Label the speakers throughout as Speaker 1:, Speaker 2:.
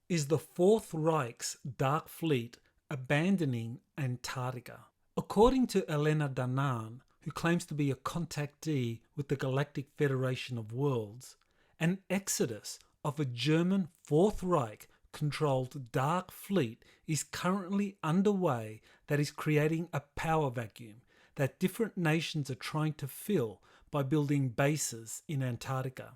Speaker 1: Is the Fourth Reich's Dark Fleet abandoning Antarctica? According to Elena Danaan, who claims to be a contactee with the Galactic Federation of Worlds, an exodus of a German Fourth Reich controlled dark fleet is currently underway that is creating a power vacuum that different nations are trying to fill by building bases in Antarctica.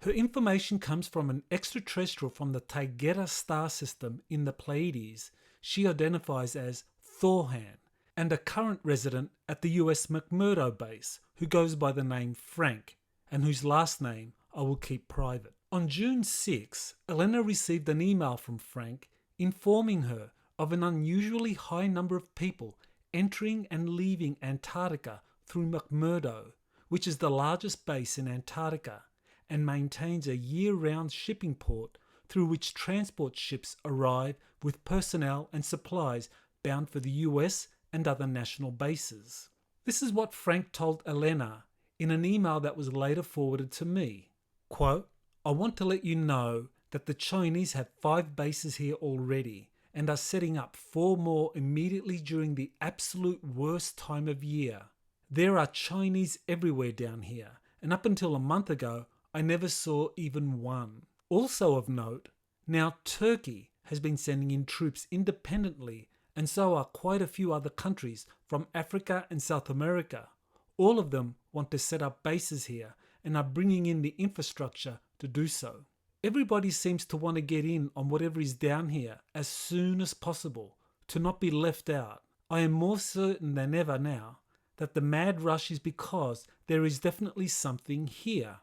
Speaker 1: Her information comes from an extraterrestrial from the Taygeta star system in the Pleiades she identifies as Thor Han, and a current resident at the US McMurdo base who goes by the name Frank, and whose last name I will keep private. On June 6, Elena received an email from Frank informing her of an unusually high number of people entering and leaving Antarctica through McMurdo, which is the largest base in Antarctica and maintains a year-round shipping port through which transport ships arrive with personnel and supplies bound for the US and other national bases. This is what Frank told Elena in an email that was later forwarded to me. Quote, "I want to let you know that the Chinese have 5 bases here already and are setting up 4 more immediately during the absolute worst time of year. There are Chinese everywhere down here, and up until a month ago, I never saw even one. Also of note, now Turkey has been sending in troops independently, and so are quite a few other countries from Africa and South America. All of them want to set up bases here and are bringing in the infrastructure to do so. Everybody seems to want to get in on whatever is down here as soon as possible, to not be left out. I am more certain than ever now that the mad rush is because there is definitely something here.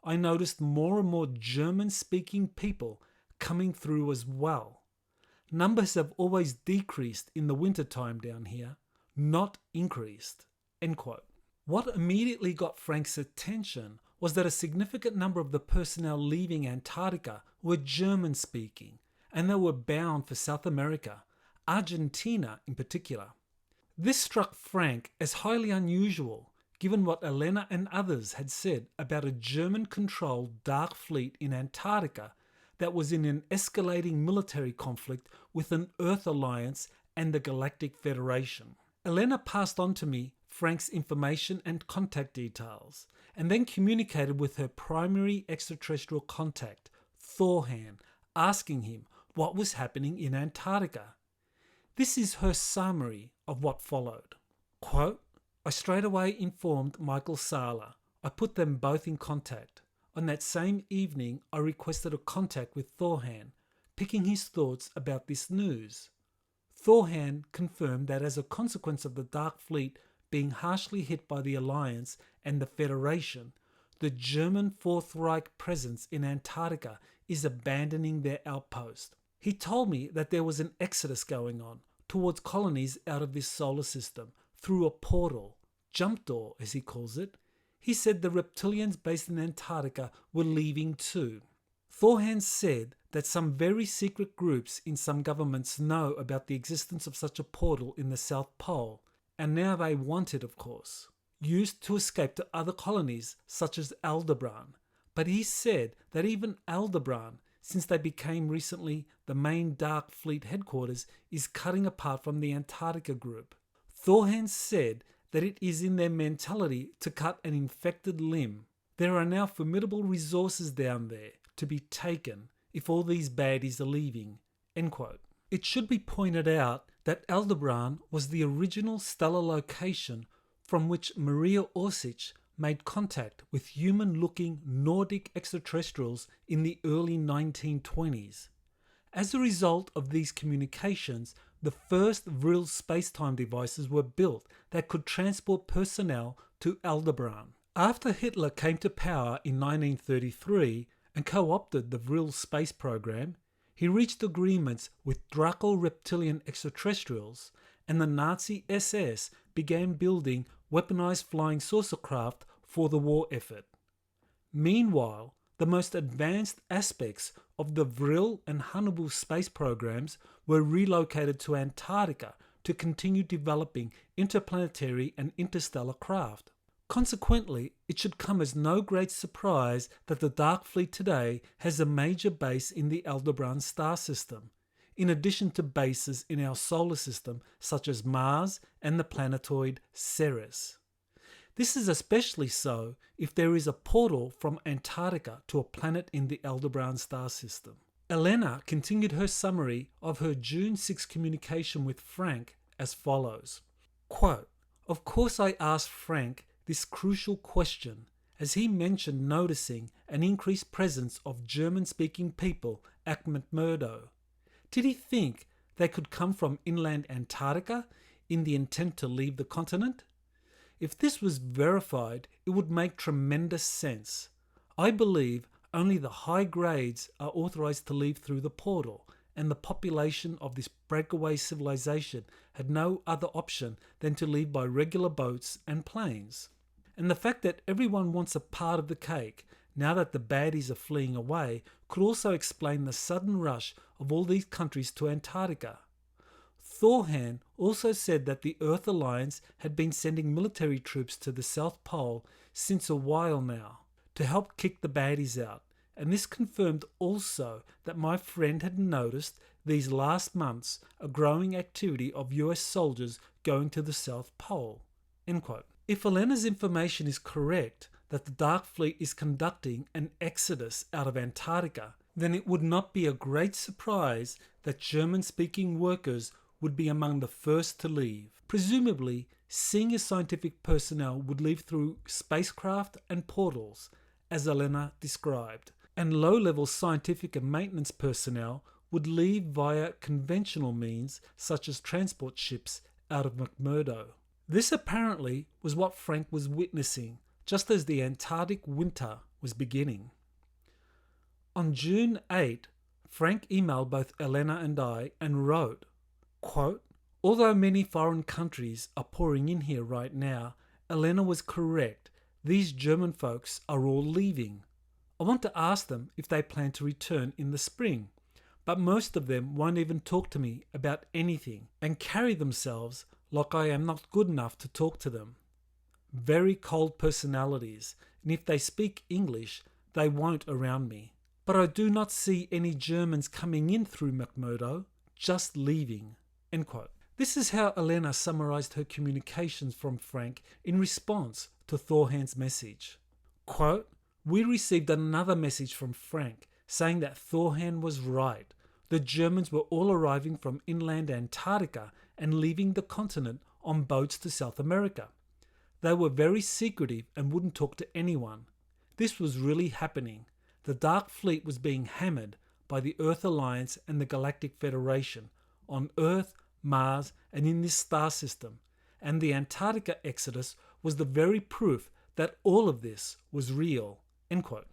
Speaker 1: I noticed more and more German-speaking people coming through as well. Numbers have always decreased in the wintertime down here, not increased." End quote. What immediately got Frank's attention was that a significant number of the personnel leaving Antarctica were German-speaking, and they were bound for South America, Argentina in particular. This struck Frank as highly unusual, given what Elena and others had said about a German-controlled dark fleet in Antarctica that was in an escalating military conflict with an Earth alliance and the Galactic Federation. Elena passed on to me Frank's information and contact details, and then communicated with her primary extraterrestrial contact, Thor Han, asking him what was happening in Antarctica. This is her summary of what followed. Quote, "I straight away informed Michael Sala. I put them both in contact. On that same evening, I requested a contact with Thor Han, picking his thoughts about this news. Thor Han confirmed that as a consequence of the Dark Fleet being harshly hit by the Alliance and the Federation, the German Fourth Reich presence in Antarctica is abandoning their outpost. He told me that there was an exodus going on towards colonies out of this solar system through a portal, jump door as he calls it. He said the reptilians based in Antarctica were leaving too. Thor Han said that some very secret groups in some governments know about the existence of such a portal in the South Pole, and now they want it, of course, used to escape to other colonies such as Aldebaran. But he said that even Aldebaran, since they became recently the main Dark Fleet headquarters, is cutting apart from the Antarctica group. Thor Han said that it is in their mentality to cut an infected limb. There are now formidable resources down there to be taken if all these baddies are leaving." End quote. It should be pointed out that Aldebaran was the original stellar location from which Maria Orsic made contact with human-looking Nordic extraterrestrials in the early 1920s. As a result of these communications, the first real space-time devices were built that could transport personnel to Aldebaran. After Hitler came to power in 1933 and co-opted the Vril space program, he reached agreements with Draco reptilian extraterrestrials, and the Nazi SS began building weaponized flying saucer craft for the war effort. Meanwhile, the most advanced aspects of the Vril and Hannibal space programs were relocated to Antarctica to continue developing interplanetary and interstellar craft. Consequently, it should come as no great surprise that the Dark Fleet today has a major base in the Aldebaran star system, in addition to bases in our solar system such as Mars and the planetoid Ceres. This is especially so if there is a portal from Antarctica to a planet in the Aldebaran star system. Elena continued her summary of her June 6 communication with Frank as follows. Quote, "Of course I asked Frank this crucial question as he mentioned noticing an increased presence of German-speaking people at McMurdo. Did he think they could come from inland Antarctica in the intent to leave the continent? If this was verified, it would make tremendous sense. I believe only the high grades are authorized to leave through the portal, and the population of this breakaway civilization had no other option than to leave by regular boats and planes. And the fact that everyone wants a part of the cake, now that the baddies are fleeing away, could also explain the sudden rush of all these countries to Antarctica. Thor Han also said that the Earth Alliance had been sending military troops to the South Pole since a while now, to help kick the baddies out, and this confirmed also that my friend had noticed these last months a growing activity of US soldiers going to the South Pole." End quote. If Elena's information is correct, that the Dark Fleet is conducting an exodus out of Antarctica, then it would not be a great surprise that German-speaking workers would be among the first to leave. Presumably, senior scientific personnel would leave through spacecraft and portals, as Elena described, and low-level scientific and maintenance personnel would leave via conventional means such as transport ships out of McMurdo. This apparently was what Frank was witnessing, just as the Antarctic winter was beginning. On June 8, Frank emailed both Elena and I and wrote, quote, "Although many foreign countries are pouring in here right now, Elena was correct. These German folks are all leaving. I want to ask them if they plan to return in the spring, but most of them won't even talk to me about anything and carry themselves like I am not good enough to talk to them. Very cold personalities, and if they speak English, they won't around me. But I do not see any Germans coming in through McMurdo, just leaving." End quote. This is how Elena summarized her communications from Frank in response to Thor Han's message. Quote, "We received another message from Frank saying that Thor Han was right. The Germans were all arriving from inland Antarctica and leaving the continent on boats to South America. They were very secretive and wouldn't talk to anyone. This was really happening. The Dark Fleet was being hammered by the Earth Alliance and the Galactic Federation on Earth, Mars, and in this star system, and the Antarctica exodus was the very proof that all of this was real." End quote.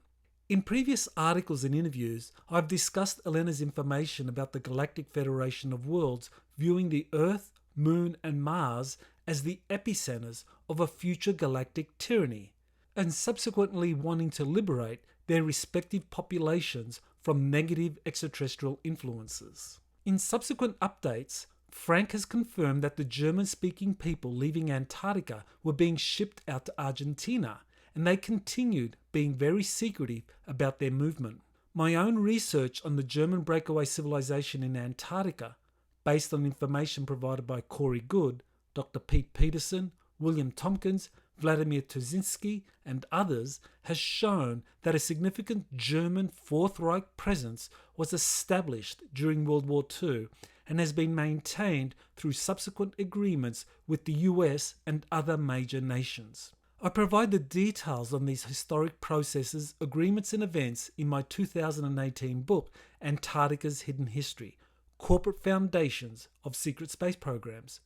Speaker 1: In previous articles and interviews, I've discussed Elena's information about the Galactic Federation of Worlds viewing the Earth, Moon, and Mars as the epicenters of a future galactic tyranny, and subsequently wanting to liberate their respective populations from negative extraterrestrial influences. In subsequent updates, Frank has confirmed that the German-speaking people leaving Antarctica were being shipped out to Argentina, and they continued being very secretive about their movement. My own research on the German breakaway civilization in Antarctica, based on information provided by Corey Good, Dr. Pete Peterson, William Tompkins, Vladimir Tuzinski, and others, has shown that a significant German Fourth Reich presence was established during World War II and has been maintained through subsequent agreements with the US and other major nations. I provide the details on these historic processes, agreements and events in my 2018 book, Antarctica's Hidden History, Corporate Foundations of Secret Space Programs.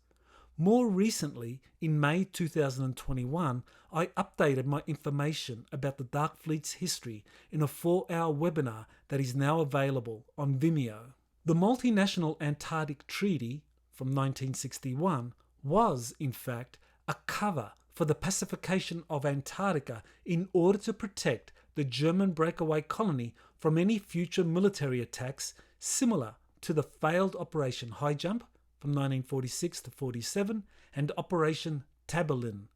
Speaker 1: More recently, in May 2021, I updated my information about the Dark Fleet's history in a 4-hour webinar that is now available on Vimeo. The Multinational Antarctic Treaty from 1961 was, in fact, a cover for the pacification of Antarctica in order to protect the German breakaway colony from any future military attacks similar to the failed Operation High Jump from 1946 to 47 and Operation Tamerlane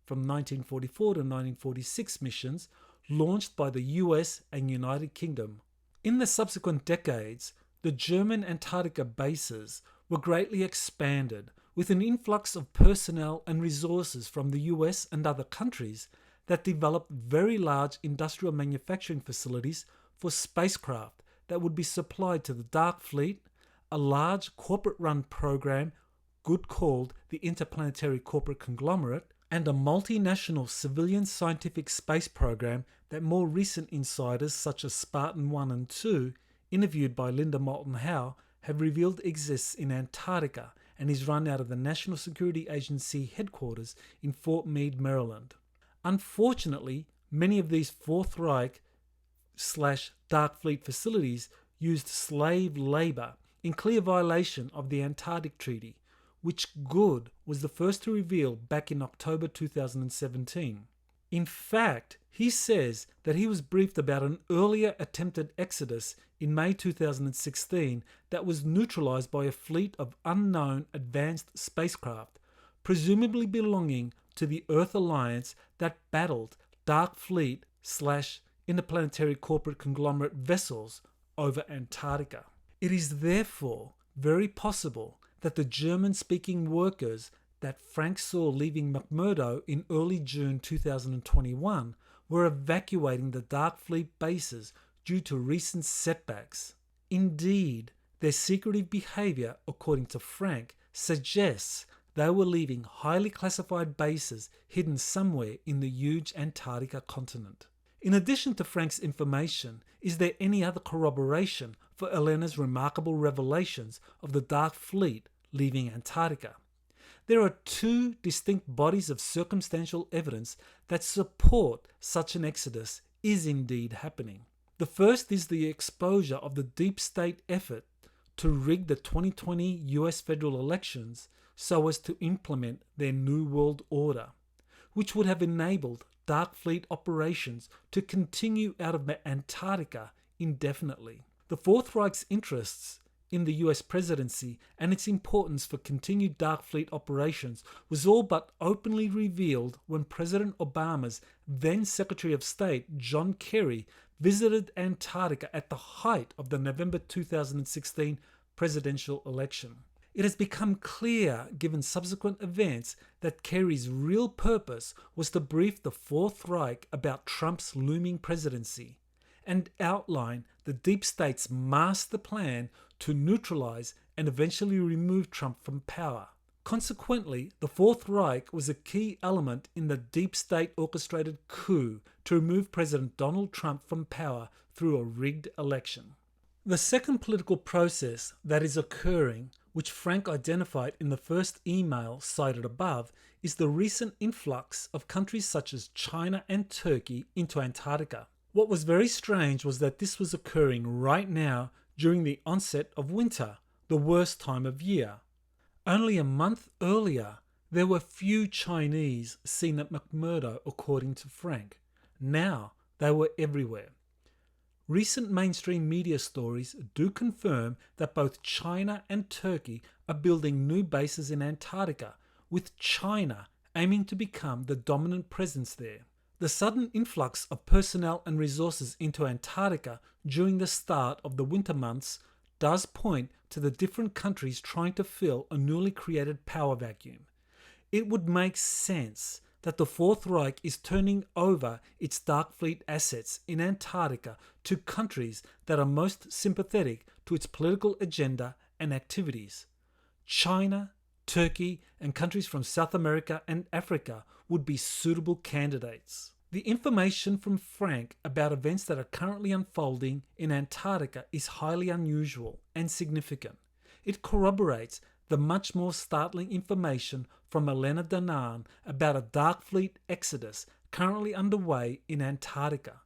Speaker 1: from 1944 to 1946 missions launched by the US and United Kingdom. In the subsequent decades, the German Antarctica bases were greatly expanded with an influx of personnel and resources from the US and other countries that developed very large industrial manufacturing facilities for spacecraft that would be supplied to the Dark Fleet, a large corporate-run program good called the Interplanetary Corporate Conglomerate, and a multinational civilian scientific space program that more recent insiders such as Spartan 1 and 2, interviewed by Linda Moulton Howe, have revealed exists in Antarctica and is run out of the National Security Agency headquarters in Fort Meade, Maryland. Unfortunately, many of these Fourth Reich/Dark Fleet facilities used slave labour in clear violation of the Antarctic Treaty, which Good was the first to reveal back in October 2017. In fact, he says that he was briefed about an earlier attempted exodus in May 2016 that was neutralized by a fleet of unknown advanced spacecraft, presumably belonging to the Earth Alliance that battled Dark Fleet/Interplanetary Corporate Conglomerate vessels over Antarctica. It is therefore very possible that the German-speaking workers that Frank saw leaving McMurdo in early June 2021 were evacuating the Dark Fleet bases due to recent setbacks. Indeed, their secretive behaviour, according to Frank, suggests they were leaving highly classified bases hidden somewhere in the huge Antarctica continent. In addition to Frank's information, is there any other corroboration for Elena's remarkable revelations of the Dark Fleet leaving Antarctica? There are two distinct bodies of circumstantial evidence that support such an exodus is indeed happening. The first is the exposure of the deep state effort to rig the 2020 US federal elections so as to implement their New World Order, which would have enabled Dark Fleet operations to continue out of Antarctica indefinitely. The Fourth Reich's interests in the US presidency and its importance for continued Dark Fleet operations was all but openly revealed when President Obama's then Secretary of State John Kerry visited Antarctica at the height of the November 2016 presidential election. It has become clear, given subsequent events, that Kerry's real purpose was to brief the Fourth Reich about Trump's looming presidency and outline the deep state's master plan to neutralize and eventually remove Trump from power. Consequently, the Fourth Reich was a key element in the deep state orchestrated coup to remove President Donald Trump from power through a rigged election. The second political process that is occurring, which Frank identified in the first email cited above, is the recent influx of countries such as China and Turkey into Antarctica. What was very strange was that this was occurring right now during the onset of winter, the worst time of year. Only a month earlier, there were few Chinese seen at McMurdo, according to Frank. Now, they were everywhere. Recent mainstream media stories do confirm that both China and Turkey are building new bases in Antarctica, with China aiming to become the dominant presence there. The sudden influx of personnel and resources into Antarctica during the start of the winter months does point to the different countries trying to fill a newly created power vacuum. It would make sense that the Fourth Reich is turning over its Dark Fleet assets in Antarctica to countries that are most sympathetic to its political agenda and activities. China, Turkey, and countries from South America and Africa would be suitable candidates. The information from Frank about events that are currently unfolding in Antarctica is highly unusual and significant. It corroborates the much more startling information from Elena Danaan about a Dark Fleet exodus currently underway in Antarctica.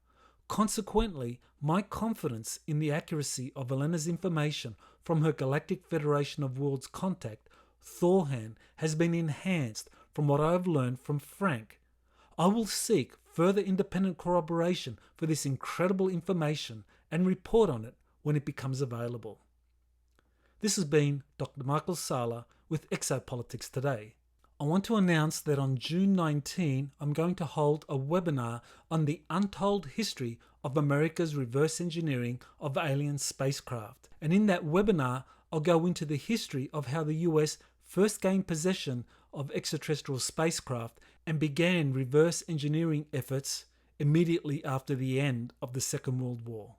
Speaker 1: Consequently, my confidence in the accuracy of Elena's information from her Galactic Federation of Worlds contact, Thor Han, has been enhanced from what I have learned from Frank. I will seek further independent corroboration for this incredible information and report on it when it becomes available. This has been Dr. Michael Sala with Exopolitics Today. I want to announce that on June 19, I'm going to hold a webinar on the untold history of America's reverse engineering of alien spacecraft. And in that webinar, I'll go into the history of how the US first gained possession of extraterrestrial spacecraft and began reverse engineering efforts immediately after the end of the Second World War.